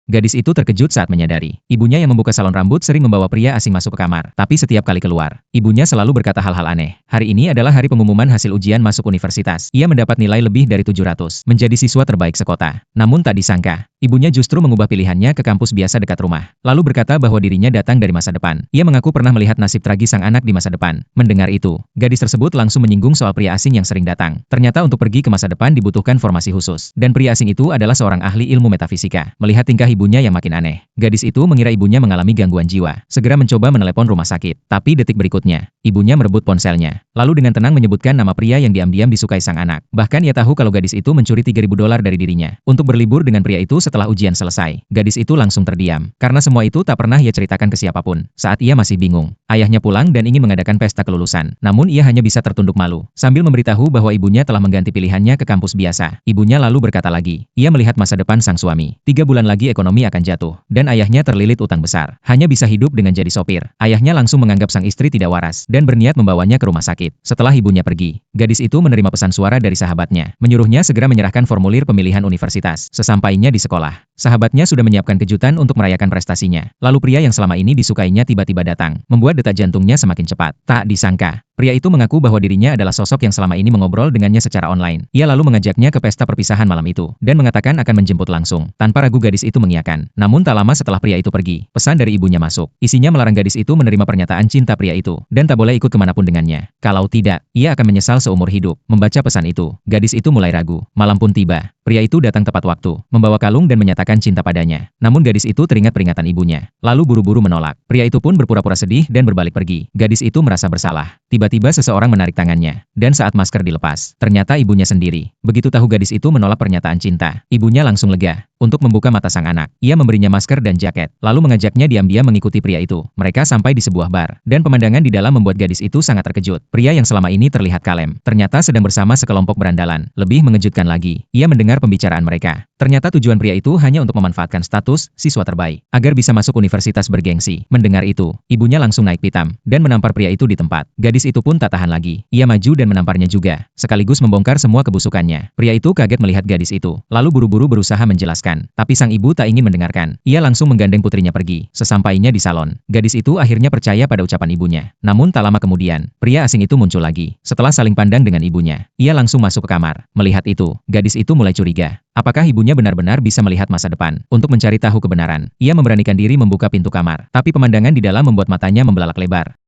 Gadis itu terkejut saat menyadari, ibunya yang membuka salon rambut sering membawa pria asing masuk ke kamar. Tapi setiap kali keluar, ibunya selalu berkata hal-hal aneh. Hari ini adalah hari pengumuman hasil ujian masuk universitas. Ia mendapat nilai lebih dari 700, menjadi siswa terbaik sekota. Namun tak disangka, ibunya justru mengubah pilihannya ke kampus biasa dekat rumah. Lalu berkata bahwa dirinya datang dari masa depan. Ia mengaku pernah melihat nasib tragis sang anak di masa depan. Mendengar itu, gadis tersebut langsung menyinggung soal pria asing yang sering datang. Ternyata untuk pergi ke masa depan dibutuhkan formasi khusus. Dan pria asing itu adalah seorang ahli ilmu metafisika. Melihat tingkah ibunya yang makin aneh, gadis itu mengira ibunya mengalami gangguan jiwa. Segera mencoba menelepon rumah sakit. Tapi detik berikutnya, ibunya merebut ponselnya. Lalu dengan tenang menyebutkan nama pria yang diam-diam disukai sang anak. Bahkan ia tahu kalau gadis itu mencuri $3.000 dari dirinya untuk berlibur dengan pria itu setelah ujian selesai. Gadis itu langsung terdiam. Karena semua itu tak pernah ia ceritakan ke siapapun. Saat ia masih bingung, ayahnya pulang dan ingin mengadakan pesta kelulusan. Namun ia hanya bisa tertunduk malu, sambil memberitahu bahwa ibunya telah mengganti pilihannya ke kampus biasa. Ibunya lalu berkata lagi, ia melihat masa depan sang suami. 3 bulan lagi ekonomi akan jatuh, dan ayahnya terlilit utang besar. Hanya bisa hidup dengan jadi sopir. Ayahnya langsung menganggap sang istri tidak waras, dan berniat membawanya ke rumah sakit. Setelah ibunya pergi, gadis itu menerima pesan suara dari sahabatnya, menyuruhnya segera menyerahkan formulir pemilihan universitas. Sesampainya di sekolah, sahabatnya sudah menyiapkan kejutan untuk merayakan prestasinya. Lalu pria yang selama ini disukainya tiba-tiba datang, membuat detak jantungnya semakin cepat. Tak disangka, pria itu mengaku bahwa dirinya adalah sosok yang selama ini mengobrol dengannya secara online. Ia lalu mengajaknya ke pesta perpisahan malam itu, dan mengatakan akan menjemput langsung. Tanpa ragu gadis itu mengiyakan. Namun tak lama setelah pria itu pergi, pesan dari ibunya masuk. Isinya melarang gadis itu menerima pernyataan cinta pria itu, dan tak boleh ikut kemanapun dengannya. Kalau tidak, ia akan menyesal seumur hidup. Membaca pesan itu, gadis itu mulai ragu. Malam pun tiba. Pria itu datang tepat waktu, membawa kalung dan menyatakan cinta padanya. Namun gadis itu teringat peringatan ibunya, lalu buru-buru menolak. Pria itu pun berpura-pura sedih dan berbalik pergi. Gadis itu merasa bersalah. Tiba-tiba seseorang menarik tangannya, dan saat masker dilepas, ternyata ibunya sendiri. Begitu tahu gadis itu menolak pernyataan cinta, ibunya langsung lega. Untuk membuka mata sang anak, ia memberinya masker dan jaket, lalu mengajaknya diam-diam mengikuti pria itu. Mereka sampai di sebuah bar, dan pemandangan di dalam membuat gadis itu sangat terkejut. Pria yang selama ini terlihat kalem, ternyata sedang bersama sekelompok berandalan. Lebih mengejutkan lagi, ia mendengar pembicaraan mereka. Ternyata tujuan pria itu hanya untuk memanfaatkan status siswa terbaik, agar bisa masuk universitas bergengsi. Mendengar itu, ibunya langsung naik pitam, dan menampar pria itu di tempat. Gadis itu pun tak tahan lagi. Ia maju dan menamparnya juga, sekaligus membongkar semua kebusukannya. Pria itu kaget melihat gadis itu, lalu buru-buru berusaha menjelaskan. Tapi sang ibu tak ingin mendengarkan. Ia langsung menggandeng putrinya pergi. Sesampainya di salon, gadis itu akhirnya percaya pada ucapan ibunya. Namun tak lama kemudian, pria asing itu muncul lagi. Setelah saling pandang dengan ibunya, ia langsung masuk ke kamar. Melihat itu, gadis itu mulai curiga. Apakah ibunya benar-benar bisa melihat masa depan? Untuk mencari tahu kebenaran, ia memberanikan diri membuka pintu kamar. Tapi pemandangan di dalam membuat matanya membelalak lebar.